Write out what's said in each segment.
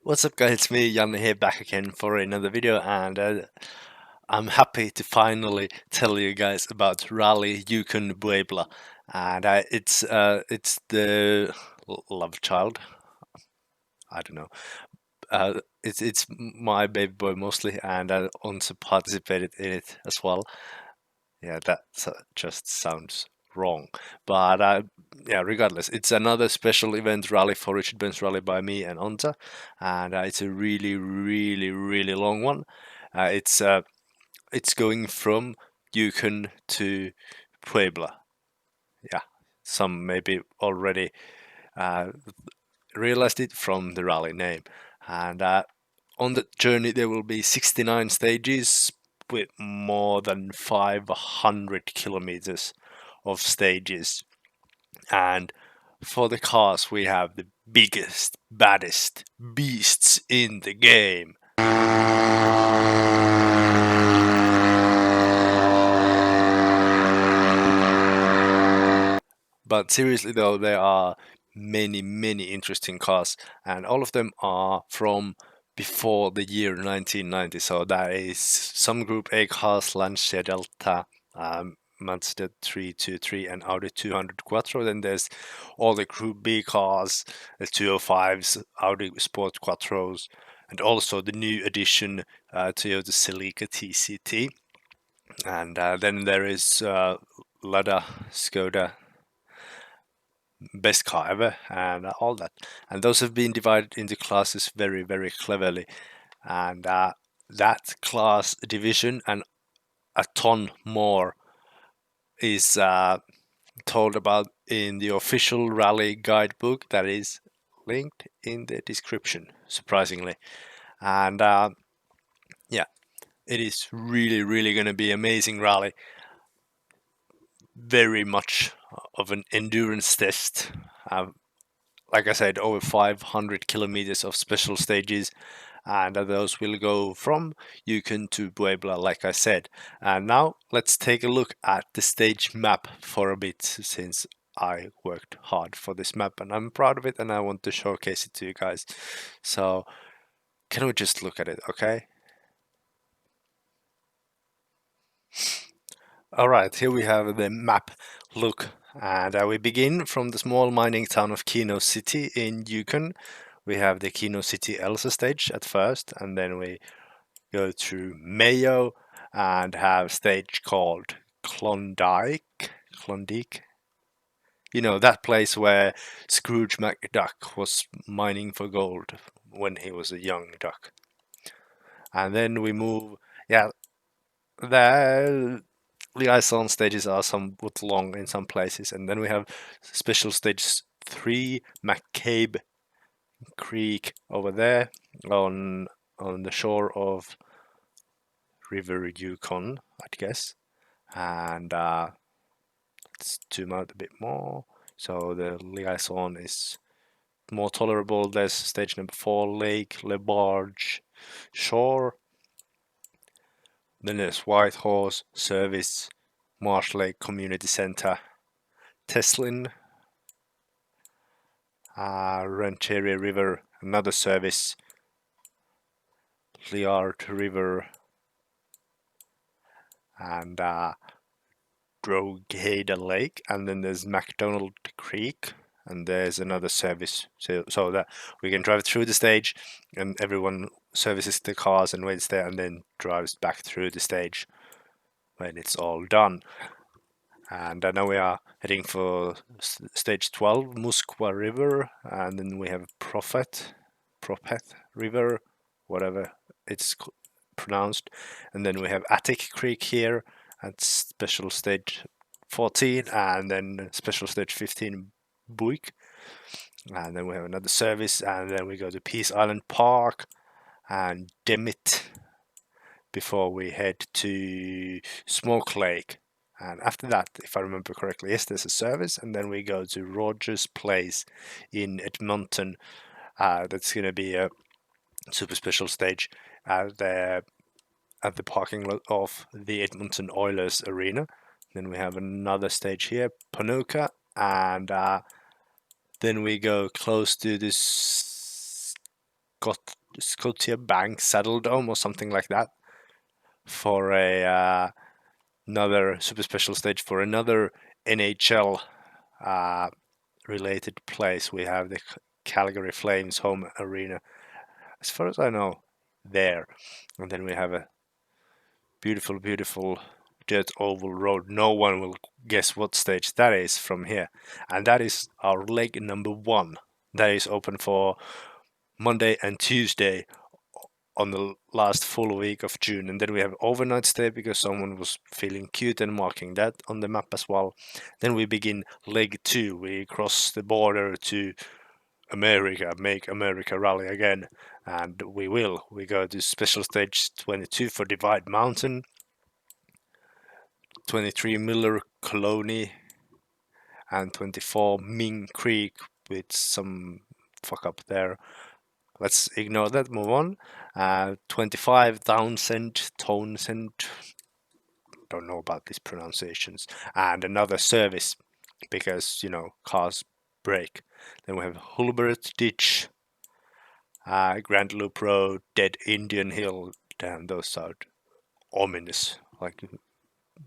What's up guys, it's me, Janne here, back again for another video, and I'm happy to finally tell you guys about Rally Yukon-Puebla, and it's the love child, I don't know, it's my baby boy mostly, and I also participated in it as well. Yeah, that just sounds wrong. But yeah, regardless, it's another special event rally for Richard Benz Rally by me and Onta, and it's a really, really, really long one. It's going from Yukon to Puebla. Yeah, some maybe already uh, realized it from the rally name, and on the journey there will be 69 stages with more than 500 kilometers of stages. And for the cars, we have the biggest, baddest beasts in the game. But seriously though, there are many, many interesting cars, and all of them are from before the year 1990. So that is some Group A cars, Lancia Delta, Mazda 323 and Audi 200 Quattro. Then there's all the Group B cars, the 205s, Audi Sport Quattros, and also the new edition Toyota Celica TCT. And then there is Lada, Skoda, best car ever, and all that. And those have been divided into classes very, very cleverly. And that class division and a ton more is told about in the official rally guidebook that is linked in the description, surprisingly. And yeah, it is really, really going to be amazing rally. Very much of an endurance test. Like I said, over 500 kilometers of special stages, and those will go from Yukon to Puebla, like I said. And now let's take a look at the stage map for a bit, since I worked hard for this map and I'm proud of it and I want to showcase it to you guys. So can we just look at it, okay? Alright, here we have the map look, and we begin from the small mining town of Kino City in Yukon. We have the Kino City Elsa stage at first, and then we go through Mayo and have stage called Klondike. Klondike? You know, that place where Scrooge McDuck was mining for gold when he was a young duck. And then we move, yeah, the liaison stages are somewhat long in some places, and then we have special stage 3, McCabe Creek over there on the shore of River Yukon, I'd guess. And let's zoom out a bit more. So the liaison is more tolerable. There's stage number 4, Lake LeBarge Shore. Then there's Whitehorse, Service, Marsh Lake Community Center, Teslin, Rancheria River, another service, Liard River, and Drogheda Lake, and then there's McDonald Creek, and there's another service, so that we can drive through the stage and everyone services the cars and waits there and then drives back through the stage when it's all done. And now we are heading for stage 12, Muskwa River, and then we have Prophet River, whatever it's pronounced, and then we have Attic Creek here at special stage 14, and then special stage 15, Buick, and then we have another service, and then we go to Peace Island Park and Demit before we head to Smoke Lake. And after that, if I remember correctly, yes, there's a service, and then we go to Rogers Place in Edmonton. That's going to be a super special stage at the parking lot of the Edmonton Oilers Arena. Then we have another stage here, Ponoka, and then we go close to this Scotia Bank Saddle Dome or something like that for a another super special stage for another NHL related place. We have the Calgary Flames home arena, as far as I know, there, and then we have a beautiful, beautiful dirt oval road. No one will guess what stage that is from here, and that is our leg number 1. That is open for Monday and Tuesday on the last full week of June, and then we have overnight stay because someone was feeling cute and marking that on the map as well. Then we begin leg 2. We cross the border to America, make America rally again, and we will. We go to special stage 22 for Divide Mountain, 23 Miller Colony, and 24 Ming Creek with some fuck up there. Let's ignore that, move on. 25 Townsend, don't know about these pronunciations, and another service because, you know, cars break. Then we have Hulbert Ditch, Grand Loop Road, Dead Indian Hill. Damn, those are ominous, like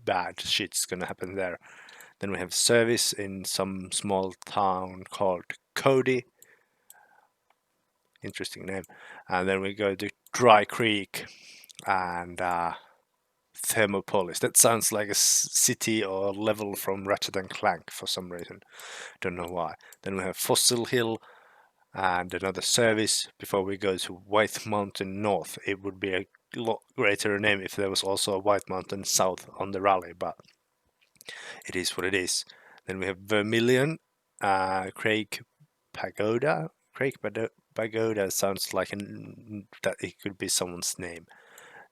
bad shit's gonna happen there. Then we have service in some small town called Cody. Interesting name. And then we go to Dry Creek and Thermopolis. That sounds like a city or level from Ratchet and Clank for some reason. Don't know why. Then we have Fossil Hill and another service before we go to White Mountain North. It would be a lot greater name if there was also a White Mountain South on the rally, but it is what it is. Then we have Vermilion, Craig Pagoda. Craig Pagoda sounds like that it could be someone's name.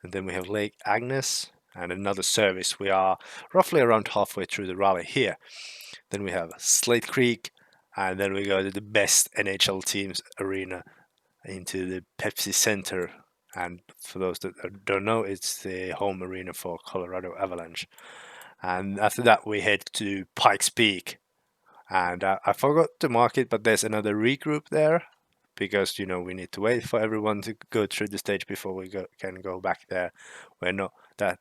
And then we have Lake Agnes and another service. We are roughly around halfway through the rally here. Then we have Slate Creek, and then we go to the best NHL teams arena into the Pepsi Center. And for those that don't know, it's the home arena for Colorado Avalanche. And after that, we head to Pikes Peak. And I forgot to mark it, but there's another regroup there because, you know, we need to wait for everyone to go through the stage before we can go back there. We're not that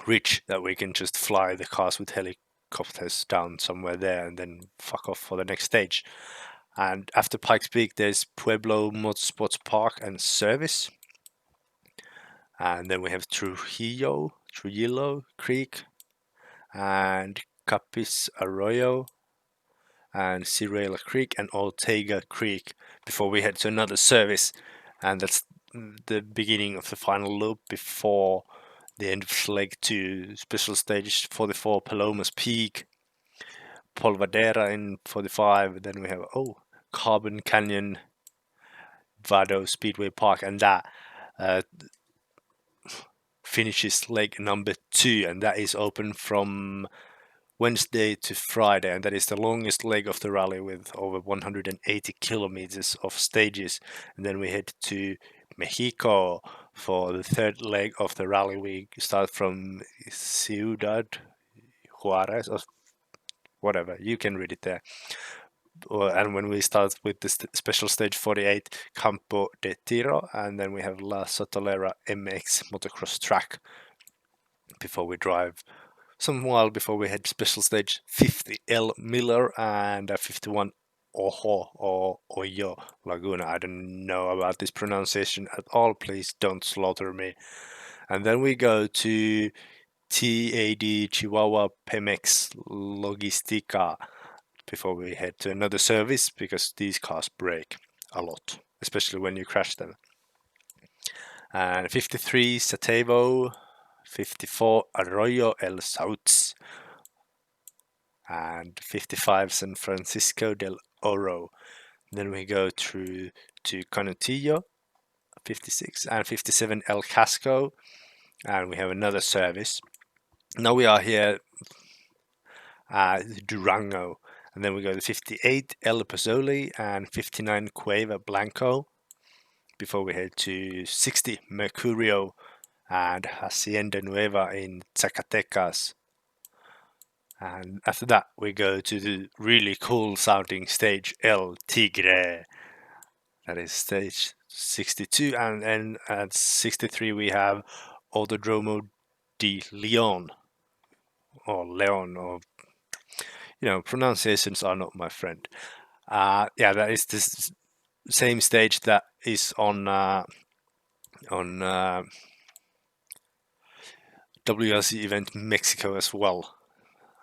rich that we can just fly the cars with helicopters down somewhere there and then fuck off for the next stage. And after Pikes Peak, there's Pueblo Motorsports Park and Service. And then we have Trujillo Creek and Capis Arroyo and Cirela Creek and Ortega Creek before we head to another service. And that's the beginning of the final loop before the end of leg 2, special stage 44, Palomas Peak, Polvadera in 45. Then we have Carbon Canyon, Vado Speedway Park, and that finishes leg number 2, and that is open from Wednesday to Friday, and that is the longest leg of the rally with over 180 kilometers of stages. And then we head to Mexico for the third leg of the rally. We start from Ciudad Juarez or whatever, you can read it there. And when we start with the special stage 48, Campo de Tiro, and then we have La Sotolera MX motocross track before we drive some while before we head special stage 50 El Miller and 51 Ojo or Oyo Laguna. I don't know about this pronunciation at all. Please don't slaughter me. And then we go to TAD Chihuahua Pemex Logistica before we head to another service because these cars break a lot, especially when you crash them. And 53 Satavo, 54 Arroyo El Sauts, and 55 San Francisco del Oro. Then we go through to Canutillo, 56, and 57 El Casco, and we have another service. Now we are here at Durango, and then we go to 58 El Pozzoli and 59 Cueva Blanco before we head to 60 Mercurio and Hacienda Nueva in Zacatecas. And after that, we go to the really cool sounding stage El Tigre. That is stage 62, and then at 63 we have Autodromo de Leon, or Leon, or pronunciations are not my friend. Yeah, that is this same stage that is on WRC event Mexico as well.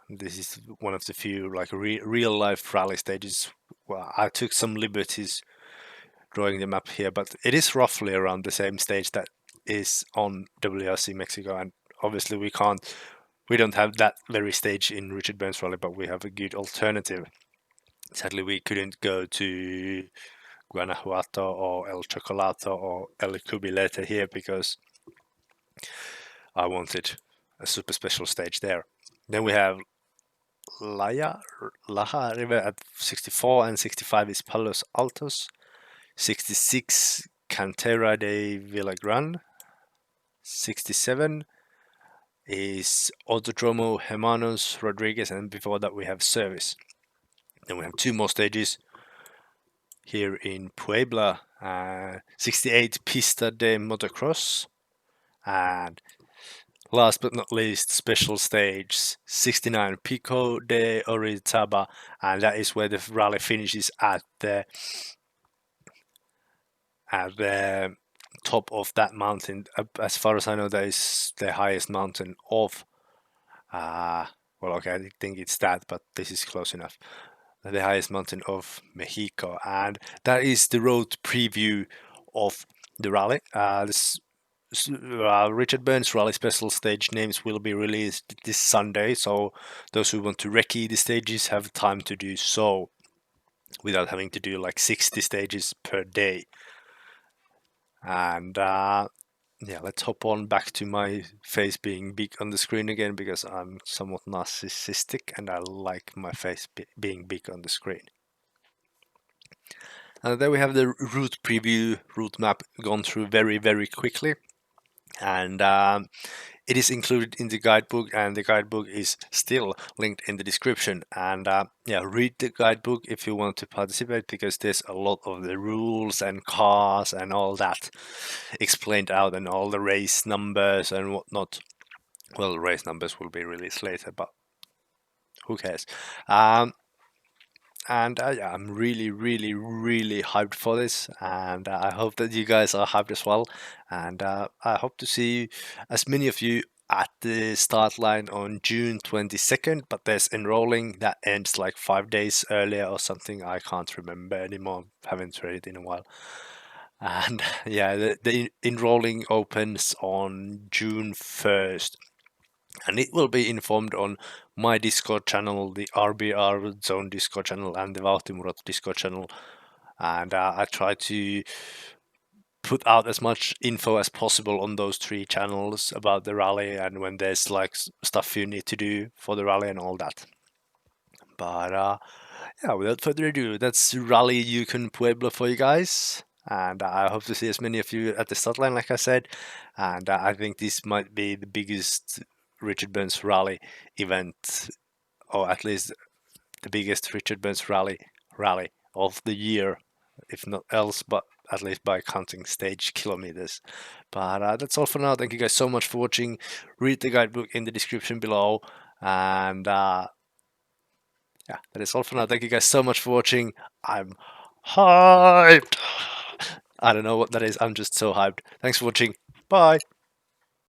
This is one of the few like real life rally stages. Well, I took some liberties drawing them up here, but it is roughly around the same stage that is on WRC Mexico, and obviously we don't have that very stage in Richard Burns Rally, but we have a good alternative. Sadly, we couldn't go to Guanajuato or El Chocolato or El Cubilete here because I wanted a super special stage there. Then we have Laja River at 64, and 65 is Palos Altos. 66 Cantera de Villagrán. 67 is Autodromo Hermanos Rodriguez, and before that we have Service. Then we have two more stages here in Puebla. 68 Pista de Motocross, and last but not least, special stage 69 Pico de Orizaba, and that is where the rally finishes at the top of that mountain. As far as I know, that is the highest mountain of. Well, okay, I think it's that, but this is close enough. The highest mountain of Mexico, and that is the road preview of the rally. Richard Burns Rally Special Stage names will be released this Sunday, so those who want to recce the stages have time to do so without having to do like 60 stages per day. And yeah, let's hop on back to my face being big on the screen again, because I'm somewhat narcissistic and I like my face being big on the screen. And there we have the route preview, route map gone through very, very quickly. And it is included in the guidebook, and the guidebook is still linked in the description. And yeah, read the guidebook if you want to participate, because there's a lot of the rules and cars and all that explained out, and all the race numbers and whatnot. Well, the race numbers will be released later, but who cares? And yeah, I'm really, really, really hyped for this, and I hope that you guys are hyped as well. And I hope to see as many of you at the start line on June 22nd, but there's enrolling that ends like 5 days earlier or something. I can't remember anymore, haven't read it in a while. And yeah, the enrolling opens on June 1st. And it will be informed on my Discord channel, the RBR Zone Discord channel, and the Vauhtimurot Discord channel. And I try to put out as much info as possible on those three channels about the rally, and when there's like stuff you need to do for the rally and all that. But yeah, without further ado, that's Rally Yukon-Puebla for you guys. And I hope to see as many of you at the start line, like I said. And I think this might be the biggest Richard Burns rally event, or at least the biggest Richard Burns rally of the year, if not else, but at least by counting stage kilometers. But that's all for now. Thank you guys so much for watching. Read the guidebook in the description below, and yeah, that is all for now. Thank you guys so much for watching. I'm hyped. I don't know what that is. I'm just so hyped. Thanks for watching. Bye.